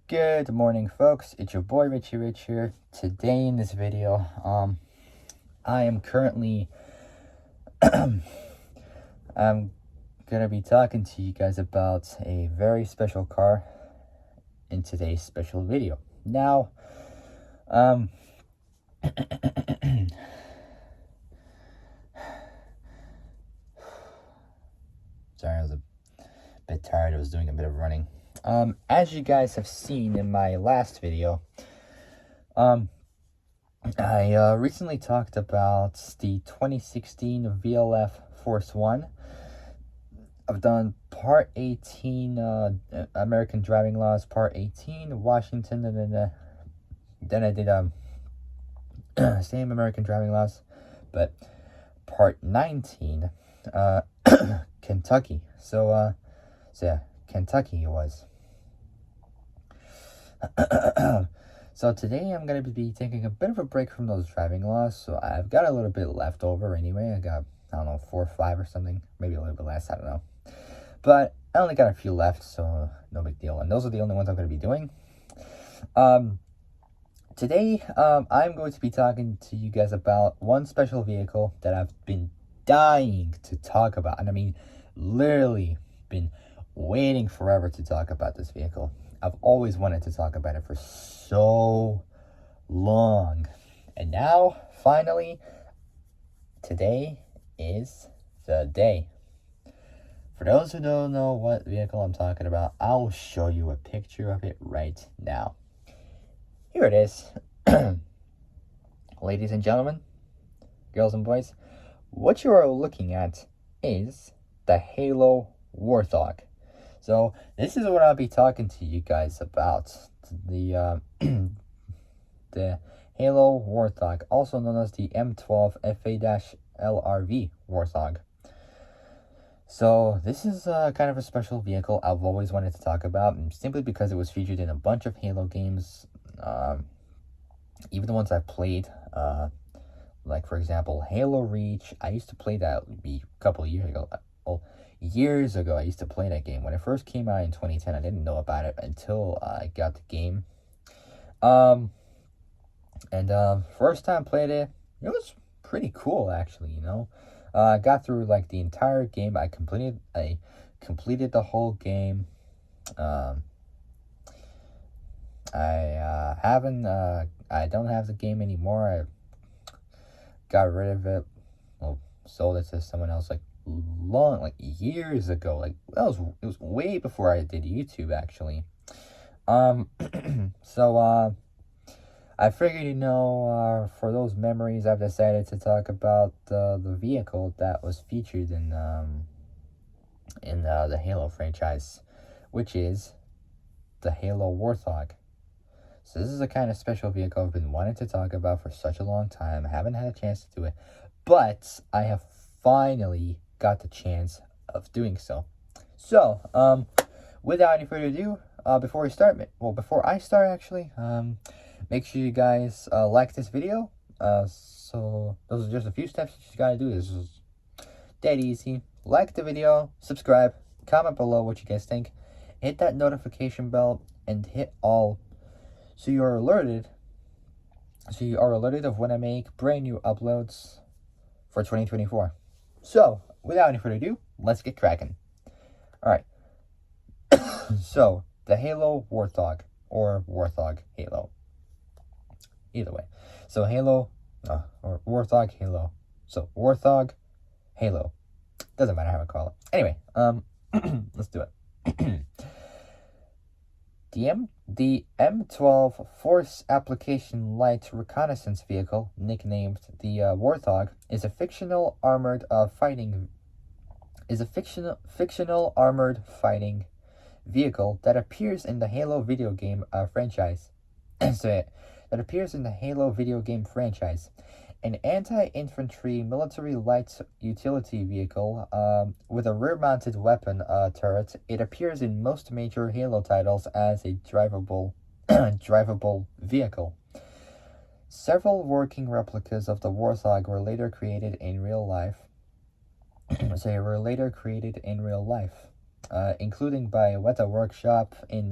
Good morning, folks. It's your boy Richie Rich here. Today in this video, I am currently I'm gonna be talking to you guys about a very special car in today's special video. Now, sorry, I was a bit tired. I was doing a bit of running. As you guys have seen in my last video, I recently talked about the 2016 VLF Force 1. I've done Part 18, American Driving Laws, Part 18, Washington, and then I did same American Driving Laws, but Part 19, Kentucky. So yeah, Kentucky it was. So today I'm going to be taking a bit of a break from those driving laws. So I've got a little bit left over anyway. I got, I don't know, 4 or 5 or something. Maybe a little bit less, I don't know. But I only got a few left, so no big deal. And those are the only ones I'm going to be doing. Today, I'm going to be talking to you guys about one special vehicle that I've been dying to talk about. And I mean, literally been waiting forever to talk about this vehicle. I've always wanted to talk about it for so long. And now, finally, today is the day. For those who don't know what vehicle I'm talking about, I'll show you a picture of it right now. Here it is. Ladies and gentlemen, girls and boys, what you are looking at is the Halo Warthog. So this is what I'll be talking to you guys about. The the Halo Warthog, also known as the M12 FA-LRV Warthog. So this is kind of a special vehicle I've always wanted to talk about, simply because it was featured in a bunch of Halo games, even the ones I've played, like for example Halo Reach. I used to play that a couple of years ago. Years ago I used to play that game. When it first came out in 2010, I didn't know about it until I got the game. First time played it, it was pretty cool actually, you know. I got through like the entire game. I completed the whole game. I don't have the game anymore. I got rid of it. Well, sold it to someone else like years ago. Like it was way before I did YouTube actually. So I figured, you know, for those memories, I've decided to talk about the vehicle that was featured in the Halo franchise, which is the Halo Warthog. So this is a kind of special vehicle I've been wanting to talk about for such a long time. I haven't had a chance to do it, but I have finally got the chance of doing so. So, without any further ado, before I start, actually, make sure you guys like this video. So those are just a few steps that you gotta do. This is dead easy. Like the video, subscribe, comment below what you guys think, hit that notification bell, and hit all, so you are alerted of when I make brand new uploads for 2024. So without any further ado, let's get cracking. All right. So the Halo Warthog, or Warthog Halo. Either way. So Halo, or Warthog Halo. So Warthog Halo. Doesn't matter how I call it. Anyway, let's do it. The M12 Force Application Light Reconnaissance Vehicle, nicknamed the Warthog, is a fictional armored fighting vehicle that appears in the Halo video game franchise. An anti-infantry military light utility vehicle with a rear-mounted weapon turret. It appears in most major Halo titles as a drivable vehicle. Several working replicas of the Warthog were later created in real life. Including by Weta Workshop in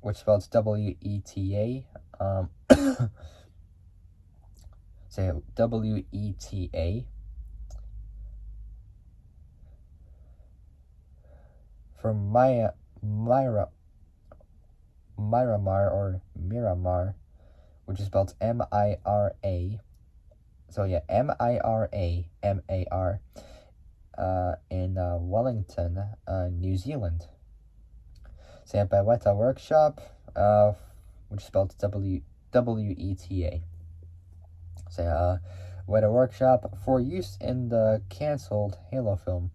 which spells W-E-T-A. Say W-E-T-A. From Miramar or Miramar, which is spelled M-I-R-A. So yeah, M-I-R-A-M-A-R, in Wellington, New Zealand. So yeah, by Weta Workshop, which is spelled W-E-T-A. So yeah, Weta Workshop, for use in the cancelled Halo film,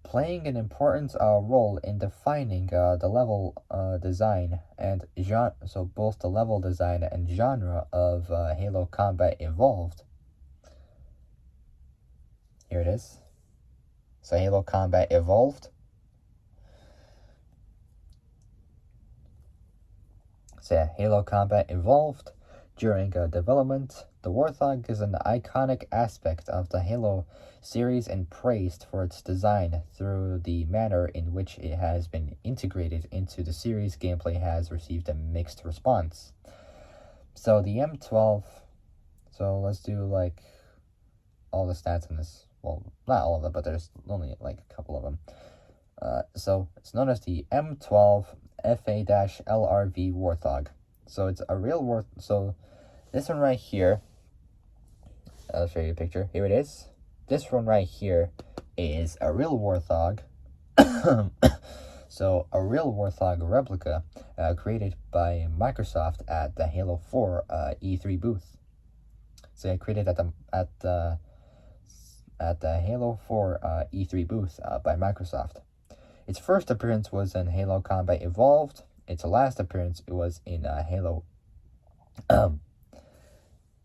playing an important role in defining the level design and genre. So both the level design and genre of Halo Combat Evolved. Here it is. So Halo Combat Evolved. So yeah, Halo Combat Evolved. During development, the Warthog is an iconic aspect of the Halo series and praised for its design. Through the manner in which it has been integrated into the series, gameplay has received a mixed response. So the M12, so let's do like all the stats in this. Well, not all of them, but there's only like a couple of them. So it's known as the M12 FA-LRV Warthog. So it's a real so this one right here, I'll show you a picture. Here it is. This one right here is a real Warthog. So a real Warthog replica created by Microsoft at the Halo 4 E3 booth. So I created at the Halo 4 E3 booth by Microsoft. Its first appearance was in Halo Combat Evolved. Its last appearance was in Halo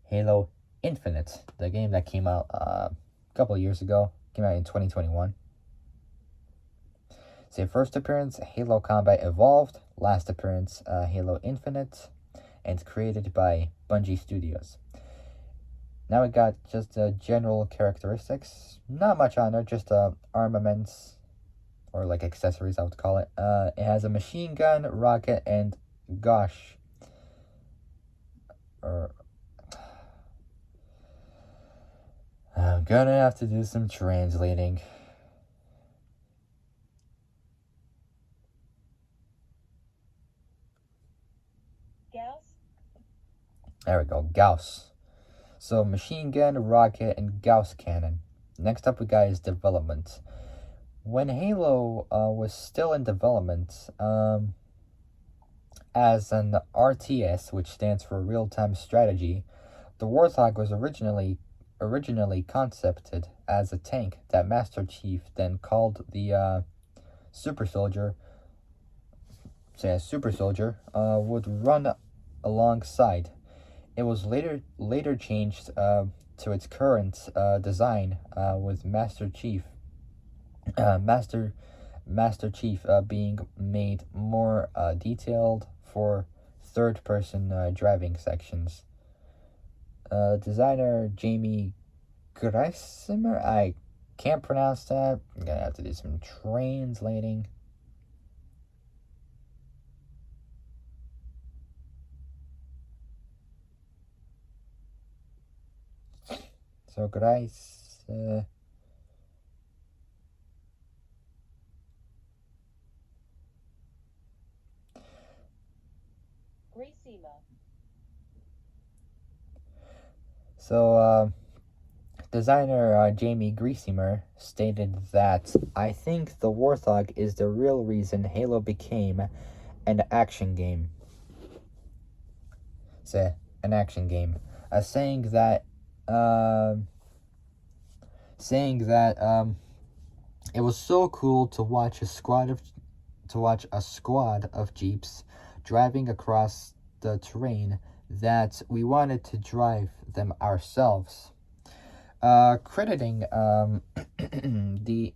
Halo Infinite, the game that came out a couple of years ago. Came out in 2021. So first appearance, Halo Combat Evolved. Last appearance, Halo Infinite. And created by Bungie Studios. Now we got just general characteristics. Not much on there, just armaments, or like accessories, I would call it. It has a machine gun, rocket, and gosh. I'm gonna have to do some translating. Gauss? There we go, Gauss. So machine gun, rocket, and Gauss cannon. Next up we got is development. When Halo was still in development, as an RTS, which stands for real-time strategy, the Warthog was originally concepted as a tank that Master Chief then called the Super Soldier. So Super Soldier would run alongside. It was later changed to its current design with Master Chief being made more detailed for third-person driving sections. Designer Jamie Grisimer, I can't pronounce that. I'm gonna have to do some translating. So Grisimer. So, designer Jamie Grisimer stated that, "I think the Warthog is the real reason Halo became an action game." So, an action game. Saying that it was so cool to watch a squad of Jeeps driving across the terrain that we wanted to drive them ourselves. Crediting the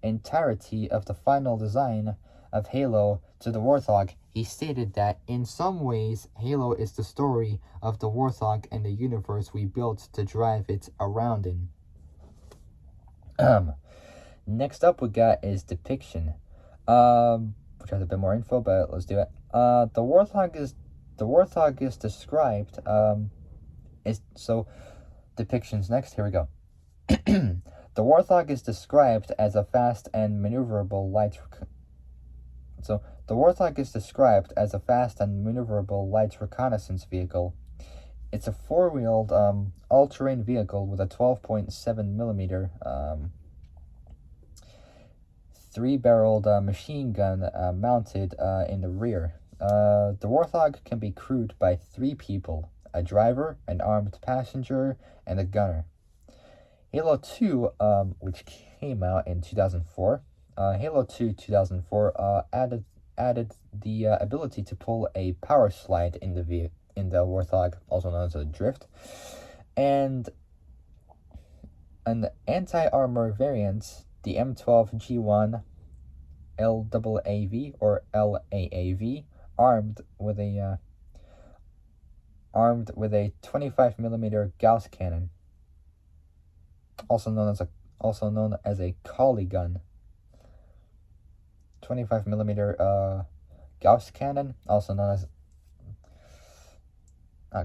entirety of the final design of Halo to the Warthog, he stated that in some ways, Halo is the story of the Warthog and the universe we built to drive it around in. Next up we got is depiction. which has a bit more info, but let's do it. The Warthog is described is so depictions next. Here we go. The Warthog is described as a fast and maneuverable light. So the Warthog is described as a fast and maneuverable light reconnaissance vehicle. It's a four-wheeled all-terrain vehicle with a 12.7 millimeter three-barreled machine gun mounted in the rear. The Warthog can be crewed by 3 people: a driver, an armed passenger, and a gunner. Halo 2, which came out in 2004, Halo 2 2004 added the ability to pull a power slide in the Warthog, also known as a drift, and an anti-armor variant, the M12 G1 LAAV or LAAV, armed with a 25 millimeter Gauss cannon, also known as a collie gun. 25 millimeter Gauss cannon, also known as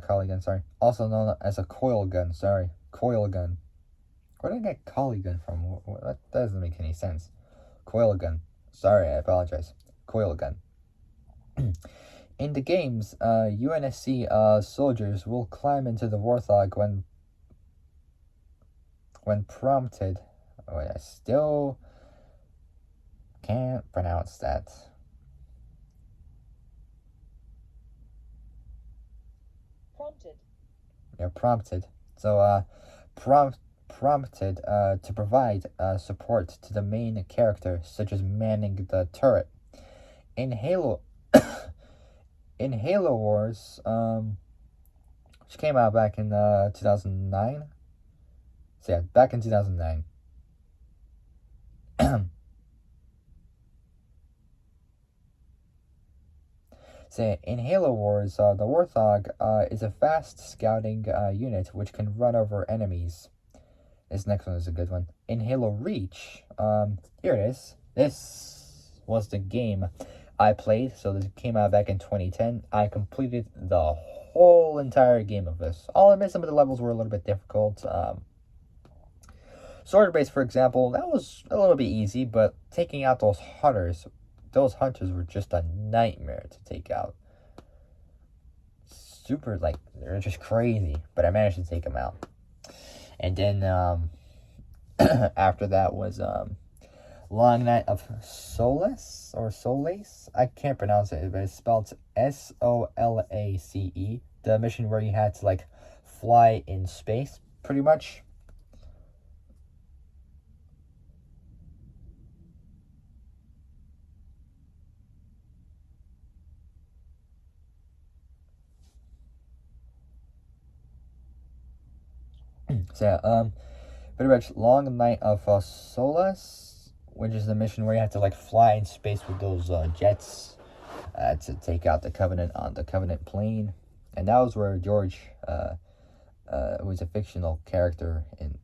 collie gun. Sorry, also known as a coil gun. Coil gun. Where did I get collie gun from? That doesn't make any sense. Coil gun. Sorry, I apologize. Coil gun. In the games, UNSC soldiers will climb into the Warthog when prompted. Wait, I still can't pronounce that. Prompted. Yeah, prompted. So, prompted to provide support to the main character, such as manning the turret. In Halo, in Halo Wars, which came out back in 2009. So yeah, back in 2009. So in Halo Wars, the Warthog is a fast scouting unit which can run over enemies. This next one is a good one. In Halo Reach, here it is. This was the game I played. So this came out back in 2010. I completed the whole entire game of this. I'll admit some of the levels were a little bit difficult. Sword Base, for example, that was a little bit easy, but taking out those hunters were just a nightmare to take out. Super, like, they're just crazy, but I managed to take them out. And then after that was Long Night of Solace or Solace. I can't pronounce it, but it's spelled SOLACE. The mission where you had to like fly in space, pretty much. So yeah, pretty much Long Night of Solace, which is the mission where you have to like fly in space with those jets to take out the Covenant on the Covenant plane, and that was where George, who was a fictional character in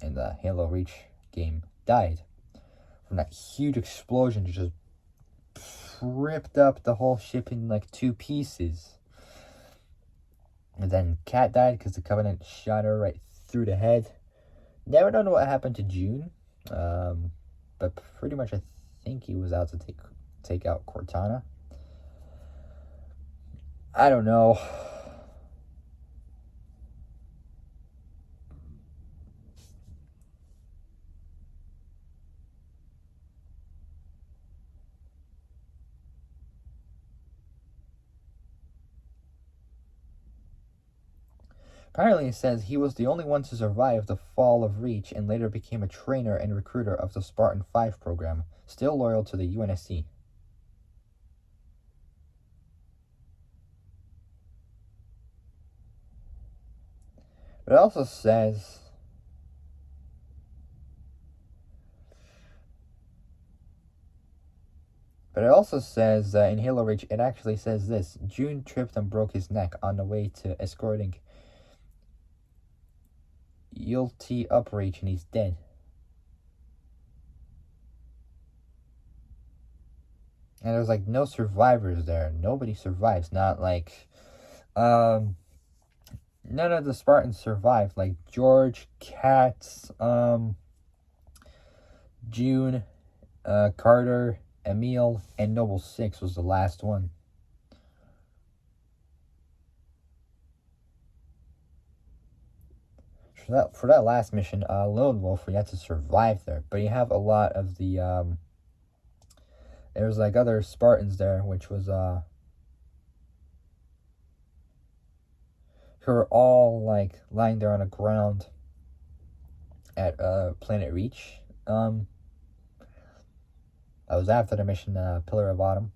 the Halo Reach game, died from that huge explosion that just ripped up the whole ship in like 2 pieces. And then Kat died because the Covenant shot her right through the head. Never know what happened to June, but pretty much I think he was out to take out Cortana. I don't know. Apparently, it says he was the only one to survive the fall of Reach and later became a trainer and recruiter of the Spartan 5 program, still loyal to the UNSC. But it also says in Halo Reach, it actually says this: June tripped and broke his neck on the way to escorting Yulti up Reach, and he's dead. And there's like no survivors there. Nobody survives. Not like none of the Spartans survived. Like George, Katz, June, Carter, Emil, and Noble 6 was the last one. For that last mission, Lone Wolf, we had to survive there. But you have a lot of the there was like other Spartans there, which was who were all like lying there on the ground at Planet Reach. That was after the mission Pillar of Autumn.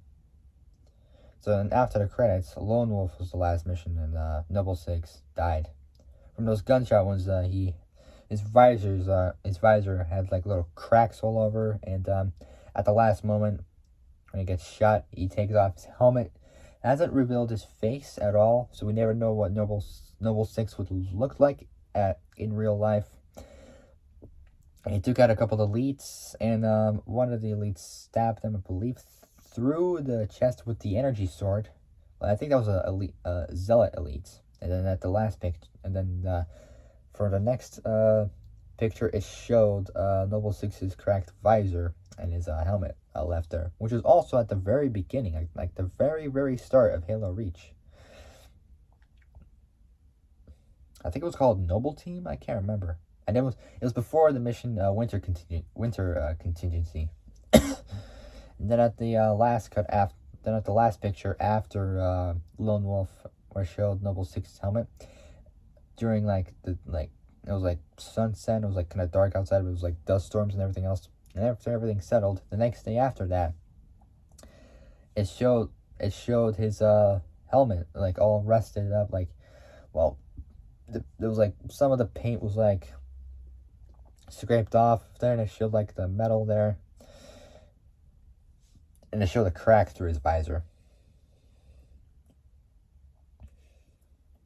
So then after the credits, Lone Wolf was the last mission, and Noble 6 died from those gunshot wounds. His visor had like little cracks all over, and at the last moment when he gets shot, he takes off his helmet. It hasn't revealed his face at all, so we never know what Noble 6 would look like in real life. He took out a couple of elites, and one of the elites stabbed him, I believe, through the chest with the energy sword. Well, I think that was a zealot elite. And then at the last picture, and then for the next picture, it showed Noble 6's cracked visor and his helmet left there, which was also at the very beginning, like the very, very start of Halo Reach. I think it was called Noble Team. I can't remember. And it was before the mission Winter Contingency. And then at the last picture after Lone Wolf, where it showed Noble 6's helmet, during it was like sunset. It was like kind of dark outside. It was like dust storms and everything else. And after everything settled, the next day after that, it showed his helmet like all rusted up. Like, well, there was like some of the paint was like scraped off there, and it showed like the metal there, and it showed a crack through his visor.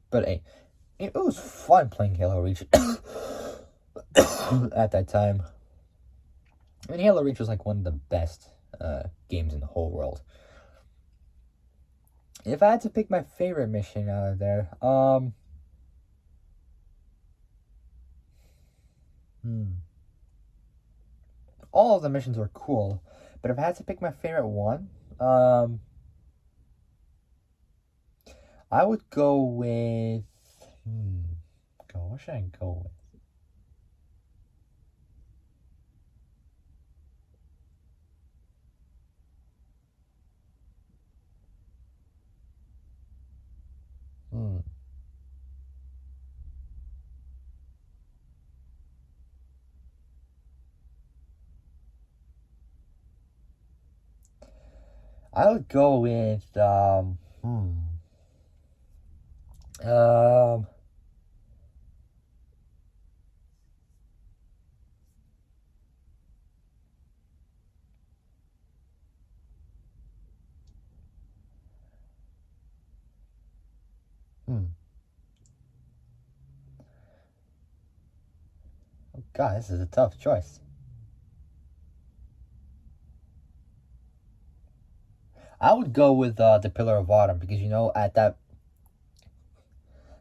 But hey, it was fun playing Halo Reach at that time. I mean, Halo Reach was like one of the best games in the whole world. If I had to pick my favorite mission out of there, all of the missions were cool, but if I had to pick my favorite one, I would go with. What should I go with? I would go with Oh God, this is a tough choice. I would go with the Pillar of Autumn, because at that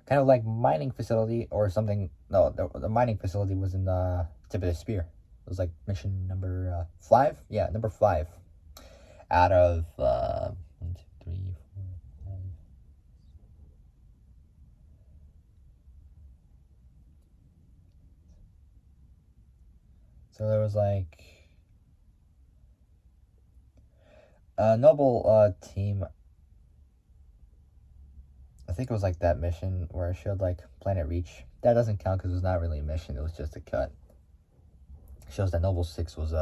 kind of like mining facility or something. No, the mining facility was in the tip of the spear. It was like mission number 5. Yeah, number 5 out of 1, 2, 3, 4, 5. So there was like a Noble team. I think it was like that mission where it showed like Planet Reach. That doesn't count because it was not really a mission. It was just a cut. It shows that Noble 6 was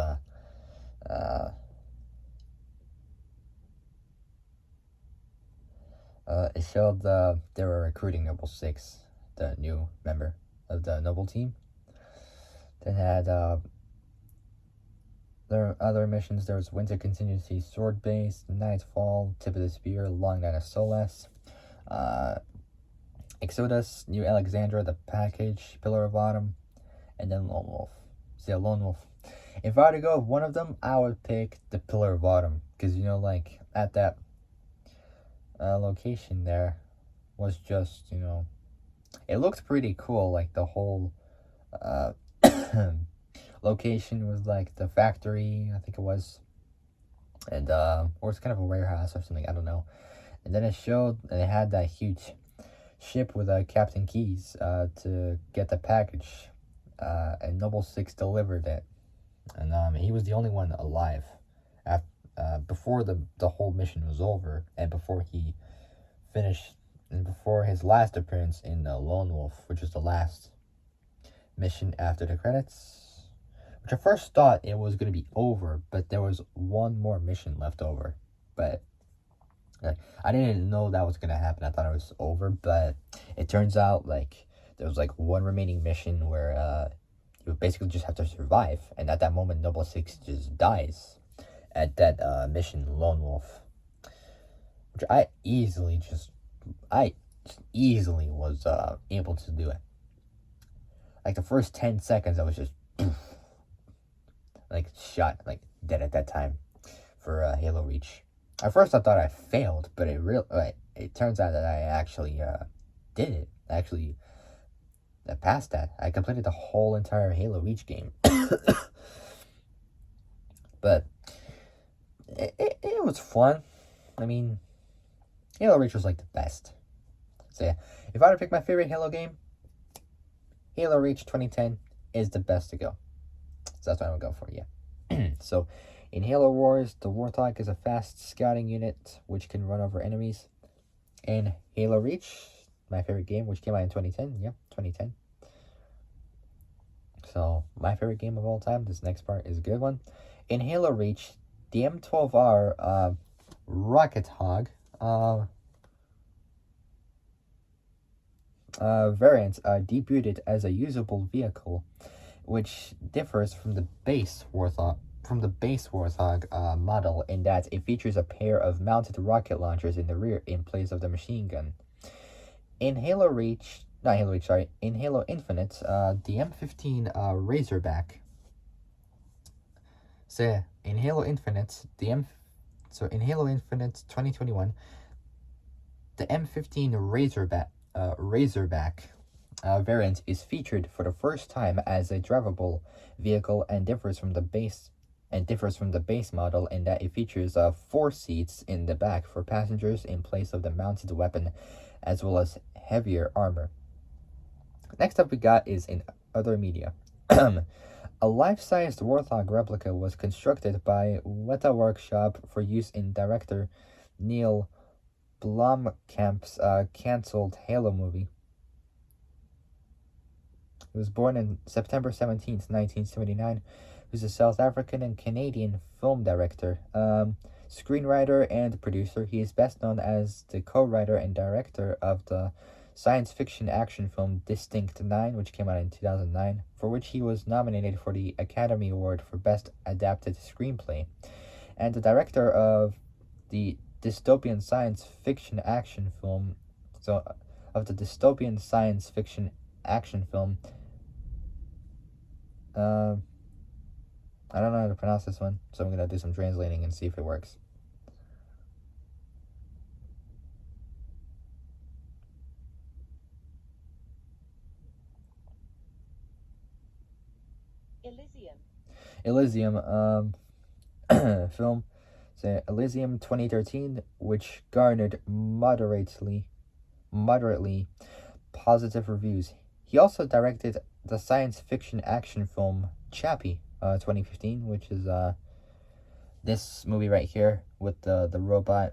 it showed they were recruiting Noble 6, the new member of the Noble team. Then had there were other missions. There was Winter Contingency, Sword Base, Nightfall, Tip of the Spear, Long Night of Solace, Exodus, New Alexandria, The Package, Pillar of Autumn, and then Lone Wolf. So yeah, Lone Wolf. If I were to go with one of them, I would pick the Pillar of Autumn, because like at that location there was just it looked pretty cool. Like the whole uh, location was like the factory, I think it was, and or it's kind of a warehouse or something, I don't know. And then it showed, and it had that huge ship with Captain Keys to get the package, and Noble Six delivered it, and he was the only one alive after, before the whole mission was over, and before he finished, and before his last appearance in Lone Wolf, which is the last mission after the credits. Which I first thought it was going to be over, but there was one more mission left over. But I didn't know that was going to happen. I thought it was over, but it turns out like there was like one remaining mission where you basically just have to survive. And at that moment, Noble Six just dies at that mission, Lone Wolf. Which I easily was able to do it. Like the first 10 seconds, I was just like shot, like dead at that time for Halo Reach. At first I thought I failed, but it turns out that I actually did it. Actually, I passed that. I completed the whole entire Halo Reach game. But it was fun. I mean, Halo Reach was like the best. So yeah, if I were to pick my favorite Halo game, Halo Reach 2010 is the best to go. So that's what I would go for, yeah. So, in Halo Wars, the Warthog is a fast scouting unit which can run over enemies. In Halo Reach, my favorite game, which came out in 2010, yeah, 2010. So, my favorite game of all time, this next part is a good one. In Halo Reach, the M12R Warthog variant debuted as a usable vehicle, which differs from the base Warthog model in that it features a pair of mounted rocket launchers in the rear in place of the machine gun. In Halo Infinite, the M15 Razorback. So in Halo Infinite, in Halo Infinite 2021, the M15 Razorback variant is featured for the first time as a drivable vehicle and differs from the base model in that it features 4 seats in the back for passengers in place of the mounted weapon, as well as heavier armor. Next up we got is in other media. A life-sized Warthog replica was constructed by Weta Workshop for use in director Neil Blomkamp's cancelled Halo movie. He was born on September 17th, 1979. He's a South African and Canadian film director, screenwriter, and producer. He is best known as the co-writer and director of the science fiction action film Distinct 9, which came out in 2009, for which he was nominated for the Academy Award for Best Adapted Screenplay, and the director of the dystopian science fiction action film, I don't know how to pronounce this one, so I'm going to do some translating and see if it works. Elysium film. So Elysium 2013, which garnered moderately positive reviews. He also directed the science fiction action film Chappie 2015, which is this movie right here with the robot.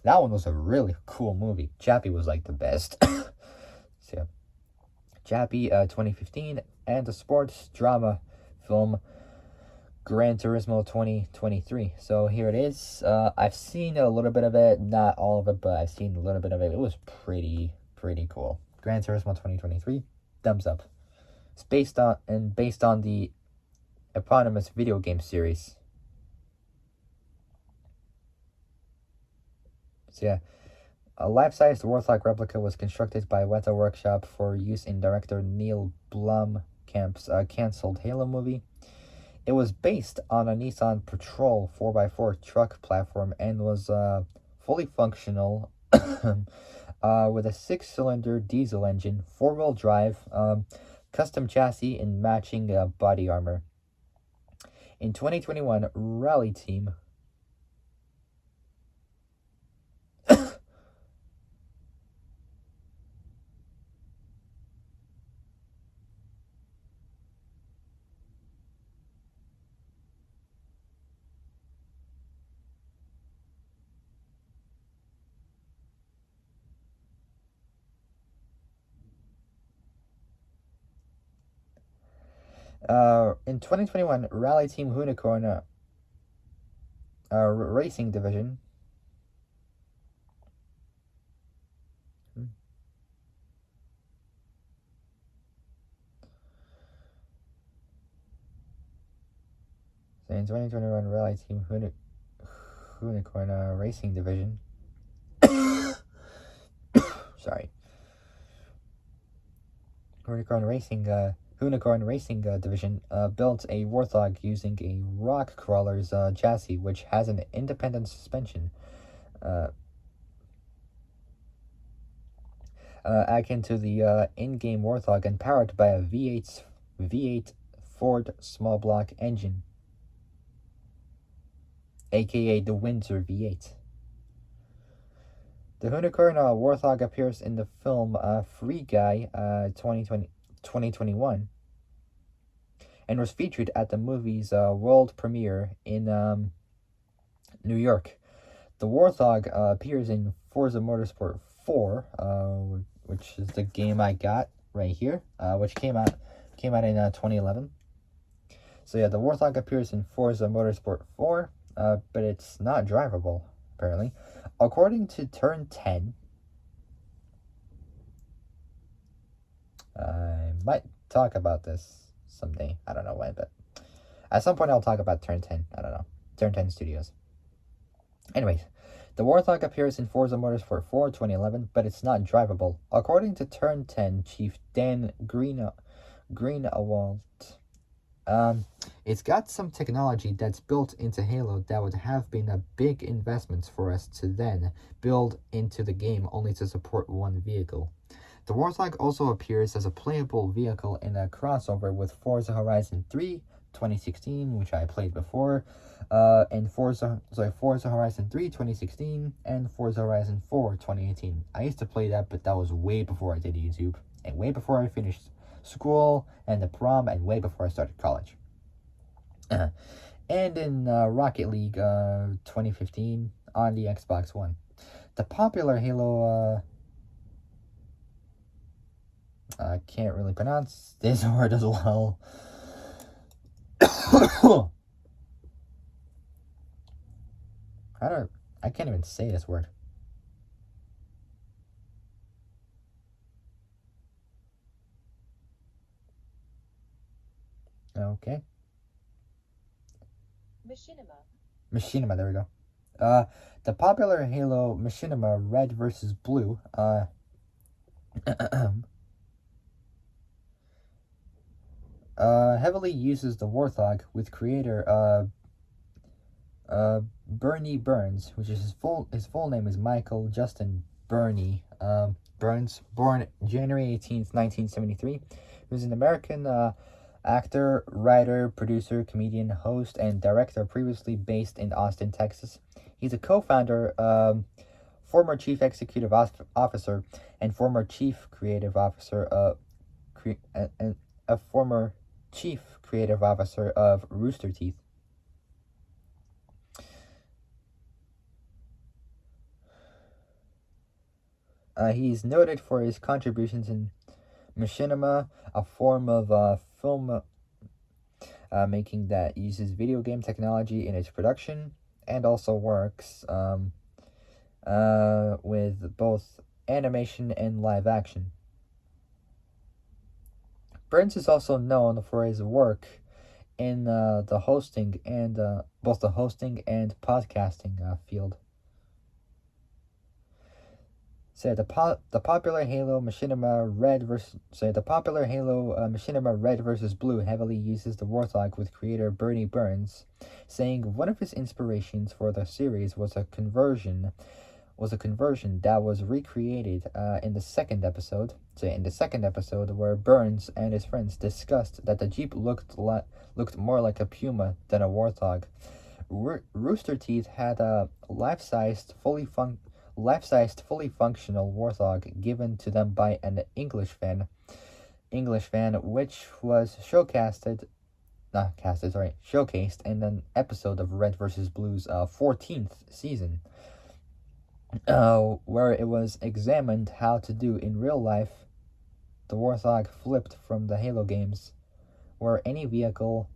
That one was a really cool movie. Chappie was like the best. So yeah. Chappie 2015, and the sports drama film Gran Turismo 2023. So here it is. I've seen a little bit of it, not all of it, but I've seen a little bit of it. It was pretty cool. Gran Turismo 2023, thumbs up. It's based on the eponymous video game series. So yeah, a life-sized Warthog replica was constructed by Weta Workshop for use in director Neil Blomkamp's cancelled Halo movie. It was based on a Nissan Patrol 4x4 truck platform and was fully functional with a 6-cylinder diesel engine, 4-wheel drive, custom chassis, and matching body armor. In 2021, Rally Team in 2021, Rally Team Unicorn Racing Division. So in 2021, Rally Team Unicorn Racing Division. Sorry. Unicorn Racing Division built a Warthog using a rock crawler's chassis, which has an independent suspension. Akin to the in-game Warthog and powered by a V8 Ford small block engine, A.K.A. the Windsor V8. The Unicorn Warthog appears in the film Free Guy 2021 and was featured at the movie's world premiere in New York. The Warthog appears in Forza Motorsport 4, which is the game I got right here, which came out in 2011. So yeah, the Warthog appears in Forza Motorsport 4, but it's not drivable, apparently. According to Turn 10, I might talk about this someday. I don't know when, but at some point I'll talk about Turn 10. I don't know. Turn 10 Studios. Anyways, the Warthog appears in Forza Motorsport 4 2011, but it's not drivable. According to Turn 10 Chief Dan Greenawalt, it's got some technology that's built into Halo that would have been a big investment for us to then build into the game only to support one vehicle. The Warthog also appears as a playable vehicle in a crossover with Forza Horizon 3 2016, which I played before, and Forza Horizon 3 2016 and Forza Horizon 4 2018. I used to play that, but that was way before I did YouTube and way before I finished school and the prom and way before I started college. And in Rocket League 2015 on the Xbox One. The popular Halo I can't really pronounce this word as well. I can't even say this word. Okay. Machinima, there we go. The popular Halo Machinima Red versus Blue, heavily uses the Warthog with creator, Bernie Burns, which is his full name is Michael Justin Bernie, Burns, born January 18th, 1973, who's an American, actor, writer, producer, comedian, host, and director previously based in Austin, Texas. He's a co-founder, former chief executive officer, and former chief creative officer of Rooster Teeth. He's noted for his contributions in machinima, a form of film making that uses video game technology in its production, and also works with both animation and live action. Burns is also known for his work in the hosting and both the hosting and podcasting field. So the popular Halo Machinima Red versus Blue heavily uses the Warthog, with creator Bernie Burns saying one of his inspirations for the series was a conversion that was recreated in the second episode. So in the second episode, where Burns and his friends discussed that the Jeep looked more like a Puma than a Warthog. Rooster Teeth had a life-sized, fully functional Warthog given to them by an English fan, which was showcased in an episode of Red vs. Blue's 14th season, where it was examined how to do in real life. The Warthog flipped from the Halo games, where any vehicle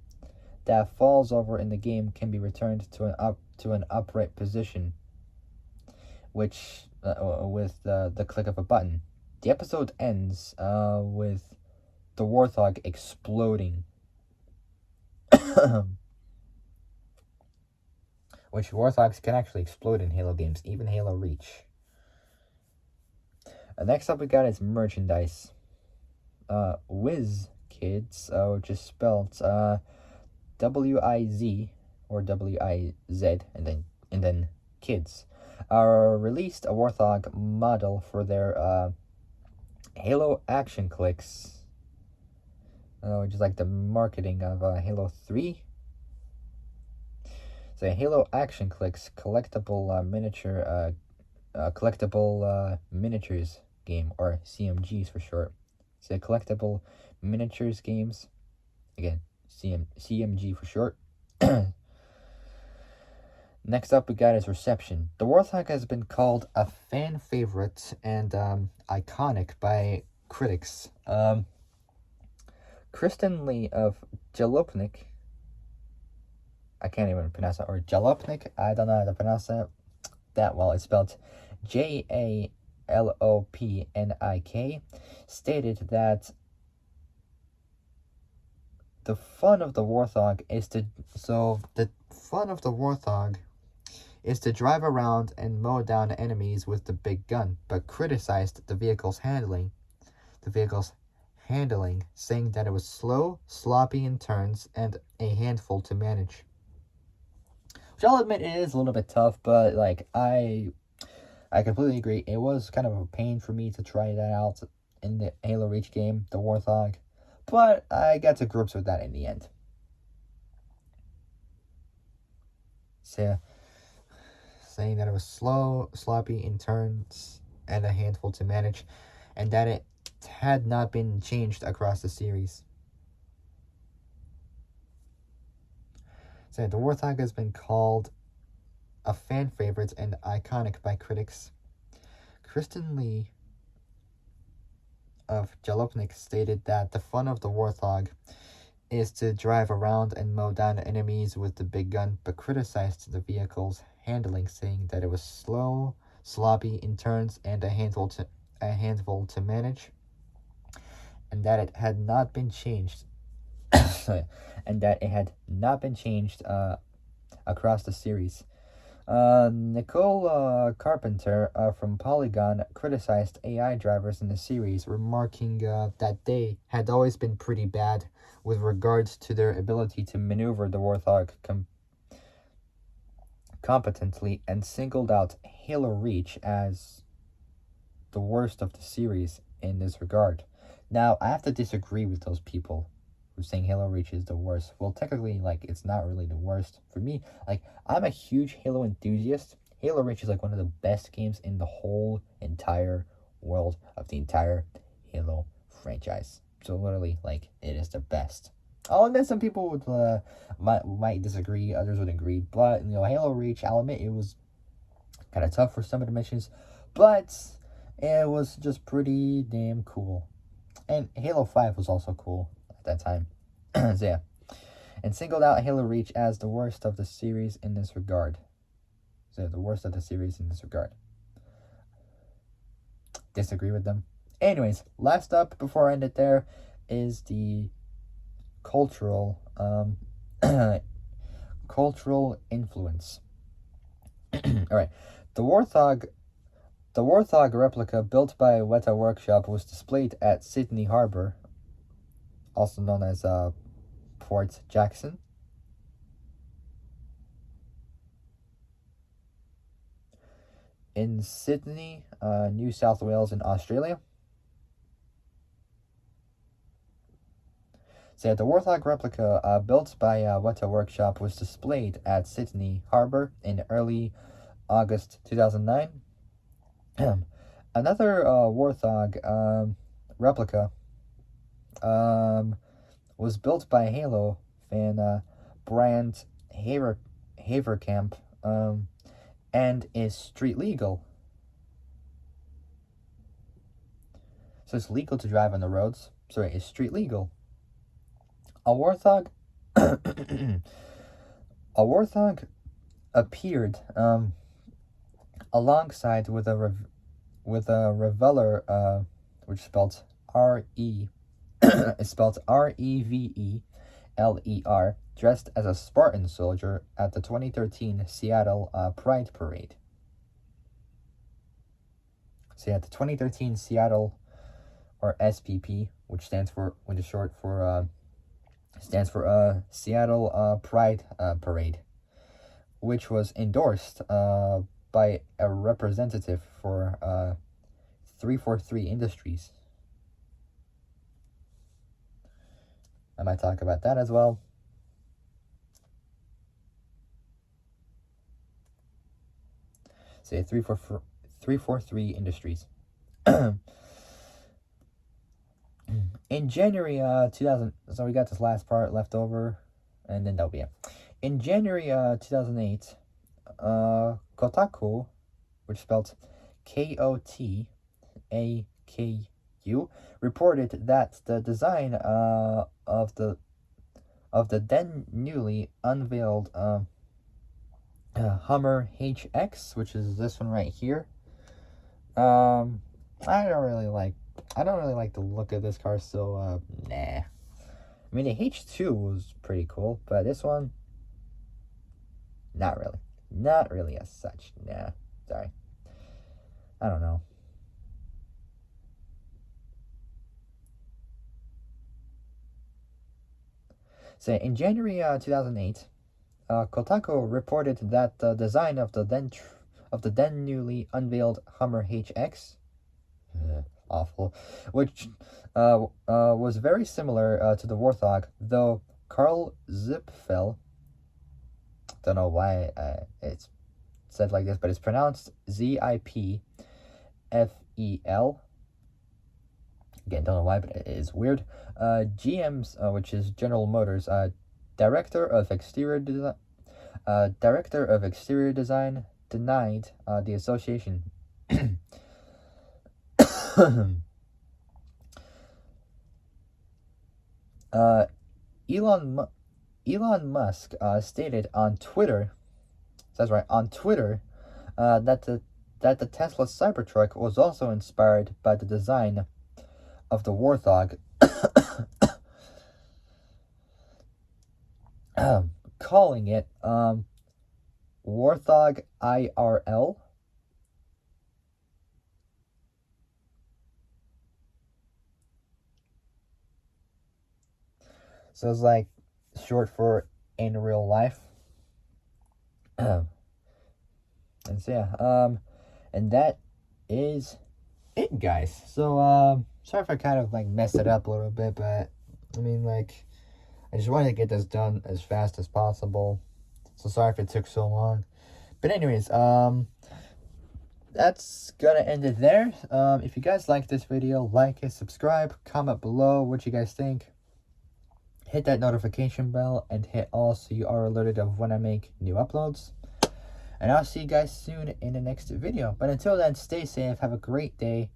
that falls over in the game can be returned to an upright position, which with the click of a button. The episode ends with the Warthog exploding, which Warthogs can actually explode in Halo games, even Halo Reach. Next up we got is merchandise. Wiz Kids, which is spelled W-I-Z or W-I-Z and then Kids, released a Warthog model for their Halo Action Clicks, which is like the marketing of Halo 3. So Halo Action Clicks collectible miniatures game, or CMGs for short. So collectible miniatures games, again CMG for short. Next up we got is reception. The Warthog has been called a fan favorite and iconic by critics. Kristen Lee of Jalopnik, I can't even pronounce that, or Jalopnik, I don't know how to pronounce that well. It's spelled Jalopnik, stated that the fun of the Warthog is to drive around and mow down enemies with the big gun, but criticized the vehicle's handling, saying that it was slow, sloppy in turns, and a handful to manage. Which I'll admit it is a little bit tough, but like I completely agree. It was kind of a pain for me to try that out in the Halo Reach game, the Warthog, but I got to grips with that in the end. So, saying that it was slow, sloppy in turns, and a handful to manage, and that it had not been changed across the series. So the Warthog has been called a fan favorite and iconic by critics. Kristen Lee of Jalopnik stated that the fun of the Warthog is to drive around and mow down enemies with the big gun, but criticized the vehicle's handling, saying that it was slow, sloppy in turns, and a handful to manage, and that it had not been changed across the series. Nicole Carpenter from Polygon criticized AI drivers in the series, remarking that they had always been pretty bad with regards to their ability to maneuver the Warthog competently, and singled out Halo Reach as the worst of the series in this regard. Now, I have to disagree with those people who are saying Halo Reach is the worst. Well, technically, like, it's not really the worst. For me, like, I'm a huge Halo enthusiast. Halo Reach is, like, one of the best games in the whole entire world of the entire Halo franchise. So, literally, like, it is the best. I'll admit some people would might disagree, others would agree, but, you know, Halo Reach, I'll admit it was kind of tough for some of the missions, but it was just pretty damn cool. And Halo 5 was also cool at that time. So yeah. And singled out Halo Reach as the worst of the series in this regard. Disagree with them. Anyways, last up before I end it there is the cultural cultural influence. All right. The The Warthog replica built by Weta Workshop was displayed at Sydney Harbour, also known as Port Jackson, in Sydney, New South Wales in Australia. So the Warthog replica built by Weta Workshop was displayed at Sydney Harbour in early August 2009. Another Warthog replica was built by Halo fan Brant Haverkamp and is street legal. So it's legal to drive on the roads. So it is street legal. A Warthog a Warthog appeared alongside with a Reveler, which is spelled is spelled Reveler, dressed as a Spartan soldier at the 2013 Seattle Pride Parade. So yeah, the 2013 Seattle, or SPP, which stands for Seattle Pride Parade, which was endorsed by a representative for 343 Industries. I might talk about that as well. Say 343 Industries. In January 2000, so we got this last part left over, and then that'll be it. In January 2008, Kotaku, which is spelled Kotaku, reported that the design of the then newly unveiled Hummer HX, which is this one right here. I don't really like the look of this car, so nah. I mean, the H2 was pretty cool, but this one, not really as such. Nah, sorry. I don't know. So in January 2008, Kotaku reported that the design of the then newly unveiled Hummer HX, awful, which was very similar to the Warthog, though Carl Zipfel, don't know why it's said like this, but it's pronounced Zipfel. Again, don't know why, but it is weird. GM's, which is General Motors, Director of Exterior Design, denied the association. Elon Musk stated on Twitter, that's right, on Twitter, that the Tesla Cybertruck was also inspired by the design of the Warthog, calling it Warthog IRL. So it's like short for in real life. And so yeah, and that is it, guys. So sorry if I kind of like messed it up a little bit, but I mean, like, I just wanted to get this done as fast as possible. So sorry if it took so long. But anyways, that's gonna end it there. If you guys like this video, like it, subscribe, comment below what you guys think. Hit that notification bell and hit all so you are alerted of when I make new uploads. And I'll see you guys soon in the next video. But until then, stay safe, have a great day.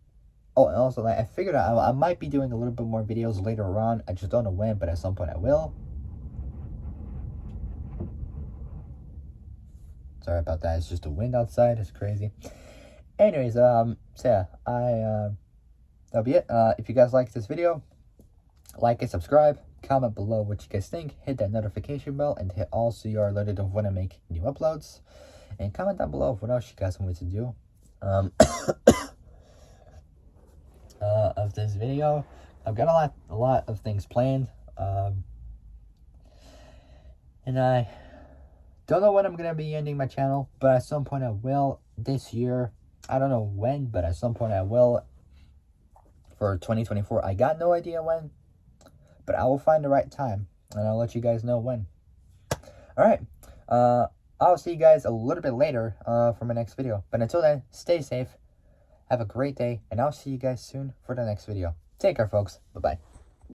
Oh, and also, like, I figured out I might be doing a little bit more videos later on. I just don't know when, but at some point I will. Sorry about that. It's just the wind outside. It's crazy. Anyways, so yeah, that'll be it. If you guys like this video, like it, subscribe, comment below what you guys think, hit that notification bell, and hit all so you are alerted of when I make new uploads. And comment down below what else you guys want me to do. of this video. I've got a lot of things planned, and I don't know when I'm gonna be ending my channel, but at some point I will this year. I don't know when, but at some point I will. For 2024, I got no idea when, but I will find the right time, and I'll let you guys know when. All right, I'll see you guys a little bit later for my next video. But until then, stay safe, have a great day, and I'll see you guys soon for the next video. Take care, folks. Bye-bye.